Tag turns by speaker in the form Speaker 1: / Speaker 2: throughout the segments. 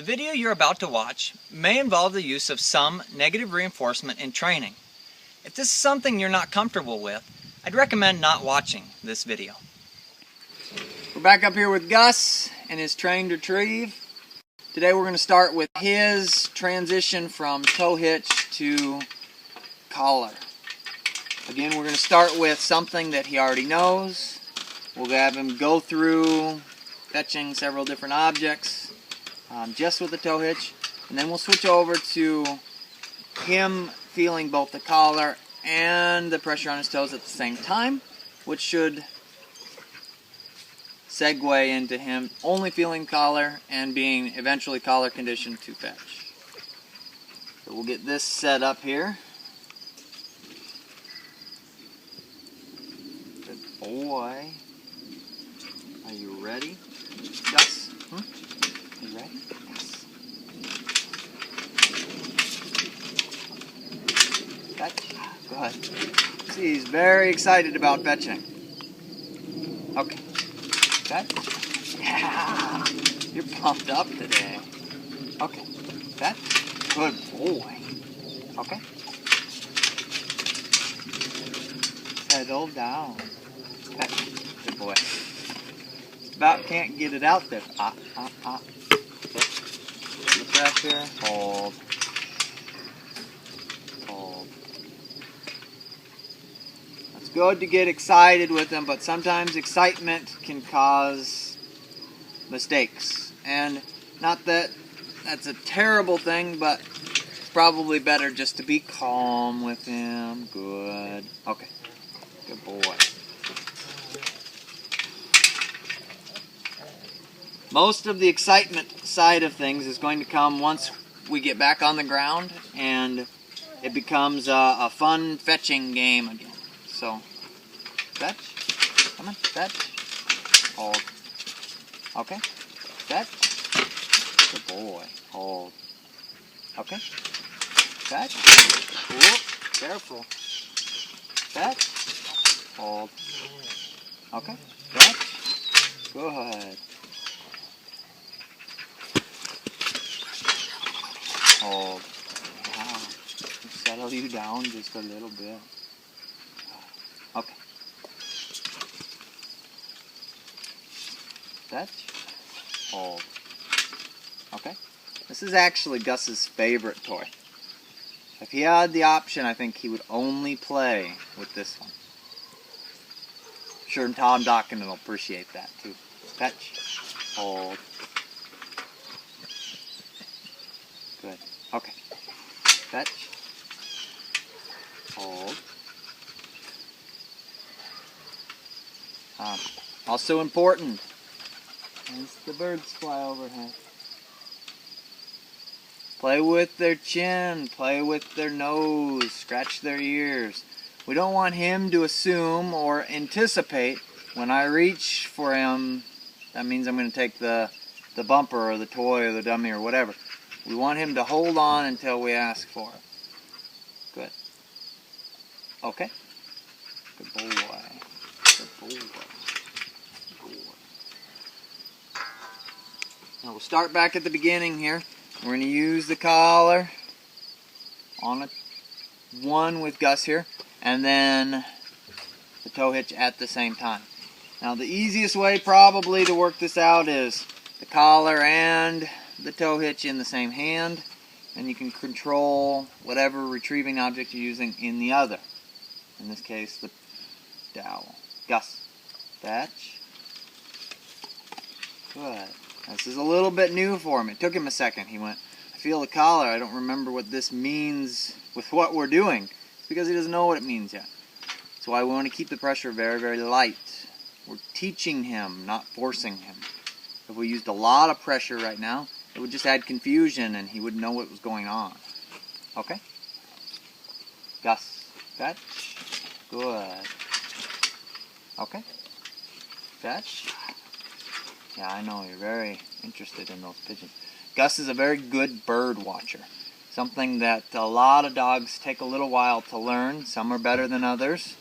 Speaker 1: video you're about to watch may involve the use of some negative reinforcement in training. If this is something you're not comfortable with, I'd recommend not watching this video. We're back up here with Gus and his trained retrieve. Today we're going to start with his transition from tow hitch to collar. Again, we're going to start with something that he already knows. We'll have him go through fetching several different objects just with the tow hitch, and then we'll switch over to him feeling both the collar and the pressure on his toes at the same time, which should segue into him only feeling collar and being eventually collar conditioned to fetch. So we'll get this set up here. Good boy. Are you ready, Gus? Are you ready? Yes. Fetch. Go ahead. See, he's very excited about fetching. Okay. Fetch. Yeah. You're pumped up today. Okay. Fetch. Good boy. Okay. Settle down. Fetch. Good boy. About can't get it out there. The pressure. Hold. Hold. It's good to get excited with them, but sometimes excitement can cause mistakes. And not that that's a terrible thing, but it's probably better just to be calm with him. Good. Okay. Good boy. Most of the excitement side of things is going to come once we get back on the ground and it becomes a fun fetching game again. So, fetch. Come on, fetch. Hold. Okay. Fetch. Good boy. Hold. Okay. Fetch. Whoop. Careful. Fetch. Hold. Okay. Fetch. Good. Hold. Wow. Settle you down just a little bit. Okay. Fetch. Hold. Okay. This is actually Gus's favorite toy. If he had the option, I think he would only play with this one. I'm sure Tom Dockin will appreciate that too. Fetch. Hold. Good. Okay. Fetch. Hold. Also important, as the birds fly overhead. Play with their chin, play with their nose, scratch their ears. We don't want him to assume or anticipate when I reach for him, that means I'm going to take the bumper or the toy or the dummy or whatever. We want him to hold on until we ask for it. Good. Okay. Good boy. Good boy. Good boy. Now we'll start back at the beginning here. We're going to use the collar on a one with Gus here, and then the tow hitch at the same time. Now the easiest way probably to work this out is the collar and the tow hitch in the same hand, and you can control whatever retrieving object you're using in the other. In this case, the dowel. Gus. Fetch. Good. This is a little bit new for him. It took him a second. He went, I feel the collar. I don't remember what this means with what we're doing. It's because he doesn't know what it means yet. That's why we want to keep the pressure very, very light. We're teaching him, not forcing him. If we used a lot of pressure right now, it would just add confusion and he wouldn't know what was going on. Okay? Gus. Fetch. Good. Okay. Fetch. Yeah, I know, you're very interested in those pigeons. Gus is a very good bird watcher. Something that a lot of dogs take a little while to learn. Some are better than others.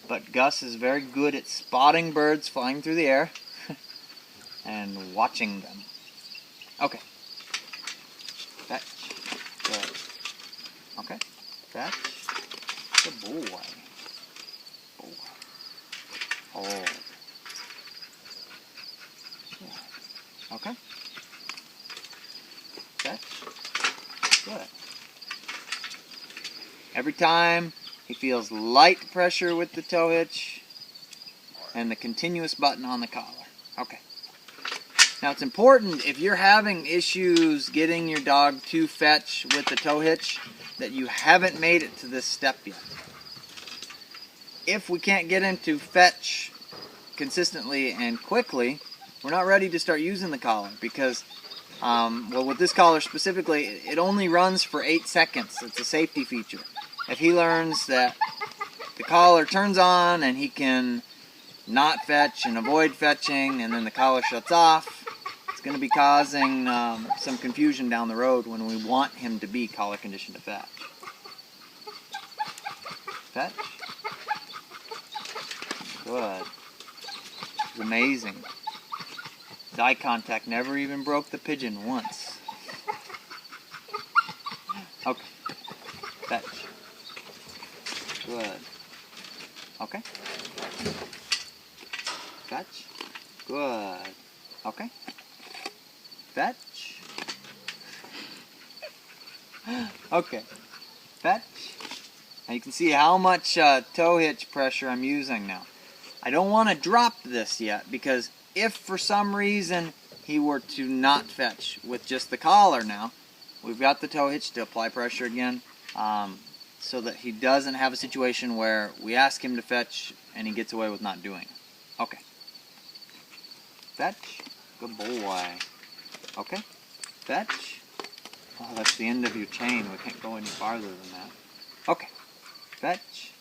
Speaker 1: But Gus is very good at spotting birds flying through the air and watching them. Okay. Okay. Fetch. Good boy. Hold. Okay. Fetch. Good. Every time he feels light pressure with the tow hitch and the continuous button on the collar. Okay. Now it's important, if you're having issues getting your dog to fetch with the tow hitch, that you haven't made it to this step yet. If we can't get him to fetch consistently and quickly, we're not ready to start using the collar because, well, with this collar specifically, it only runs for 8 seconds. It's a safety feature. If he learns that the collar turns on and he can not fetch and avoid fetching and then the collar shuts off, it's going to be causing some confusion down the road when we want him to be collar conditioned to fetch. Fetch. Good. It's amazing. His eye contact never even broke the pigeon once. Okay. Fetch. Good. Okay. Fetch. Good. Okay. Fetch. Okay. Fetch. Now you can see how much tow hitch pressure I'm using now. I don't want to drop this yet because if for some reason he were to not fetch with just the collar now, we've got the tow hitch to apply pressure again so that he doesn't have a situation where we ask him to fetch and he gets away with not doing it. Okay. Fetch. Good boy. Okay. Fetch. Oh, that's the end of your chain. We can't go any farther than that. Okay. Fetch.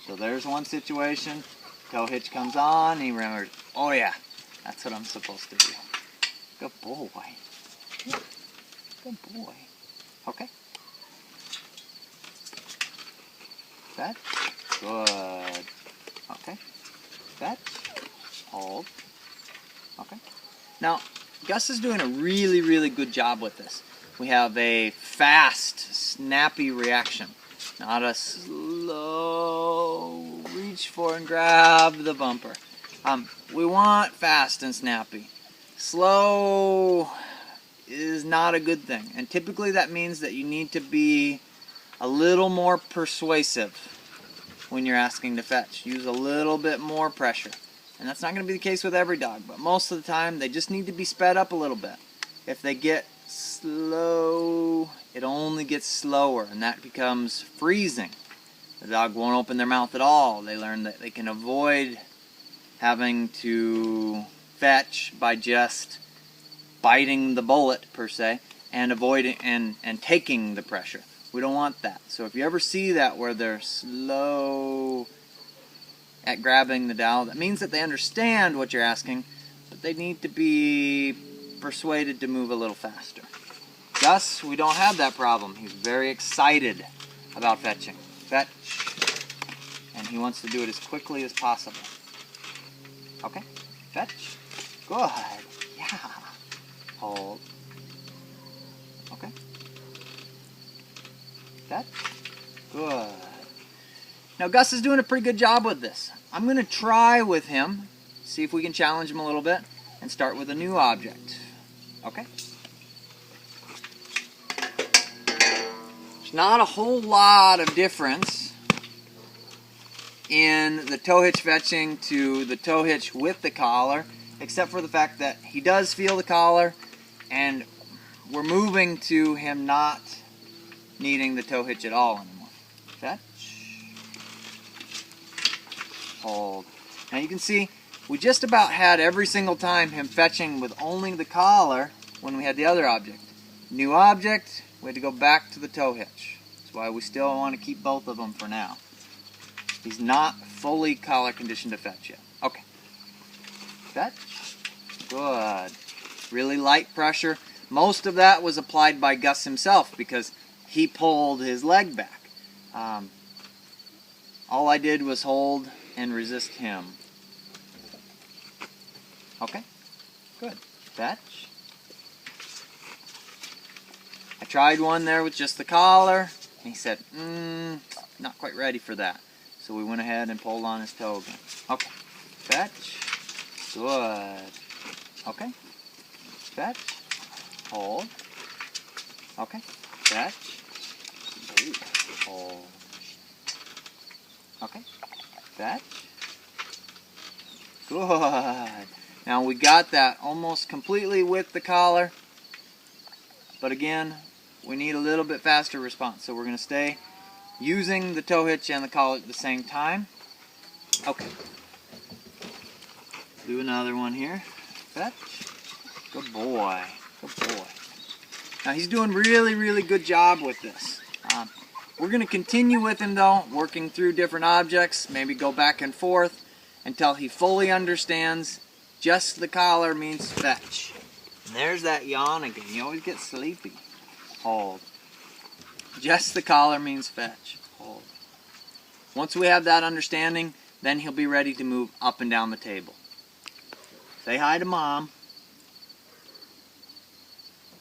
Speaker 1: So there's one situation. Tow hitch comes on, he remembers, oh yeah, that's what I'm supposed to do. Good boy. Good boy. Okay. Fetch. Good. Okay. Fetch. Hold. Okay. Now, Gus is doing a really, really good job with this. We have a fast, snappy reaction. Not a slow reach for and grab the bumper. We want fast and snappy. Slow is not a good thing. And typically that means that you need to be a little more persuasive when you're asking to fetch. Use a little bit more pressure. And that's not going to be the case with every dog, but most of the time they just need to be sped up a little bit. If they get slow, it only gets slower, and that becomes freezing. The dog won't open their mouth at all. They learn that they can avoid having to fetch by just biting the bullet, per se, and avoiding and taking the pressure. We don't want that. So if you ever see that where they're slow at grabbing the dowel, that means that they understand what you're asking, but they need to be persuaded to move a little faster. Gus, we don't have that problem. He's very excited about fetching. Fetch. And he wants to do it as quickly as possible. Okay. Fetch. Good. Yeah. Hold. Okay. Fetch. Good. Now Gus is doing a pretty good job with this. I'm going to try with him, see if we can challenge him a little bit, and start with a new object. Okay? There's not a whole lot of difference in the tow hitch fetching to the tow hitch with the collar, except for the fact that he does feel the collar, and we're moving to him not needing the tow hitch at all anymore. Fetch. Hold. Now you can see we just about had every single time him fetching with only the collar when we had the other object. New object, we had to go back to the tow hitch. That's why we still want to keep both of them for now. He's not fully collar conditioned to fetch yet. Okay. Fetch. Good. Really light pressure. Most of that was applied by Gus himself because he pulled his leg back. All I did was hold and resist him. Okay. Good. Fetch. I tried one there with just the collar.
Speaker 2: And he said, not quite ready for that. So we went ahead and pulled on his toe again. Okay, fetch, good. Okay, fetch, hold. Okay, fetch, hold. Okay, fetch, good. Now we got that almost completely with the collar, but again, we need a little bit faster response. So we're going to stay using the tow hitch and the collar at the same time. Okay. Do another one here. Fetch. Good boy. Good boy. Now he's doing really good job with this. We're going to continue with him though, working through different objects, maybe go back and forth until he fully understands just the collar means fetch. And there's that yawn again. You always get sleepy. Hold. Just the collar means fetch. Hold. Once we have that understanding, then he'll be ready to move up and down the table. Say hi to Mom.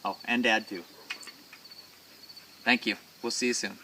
Speaker 2: Oh, and Dad too. Thank you. We'll see you soon.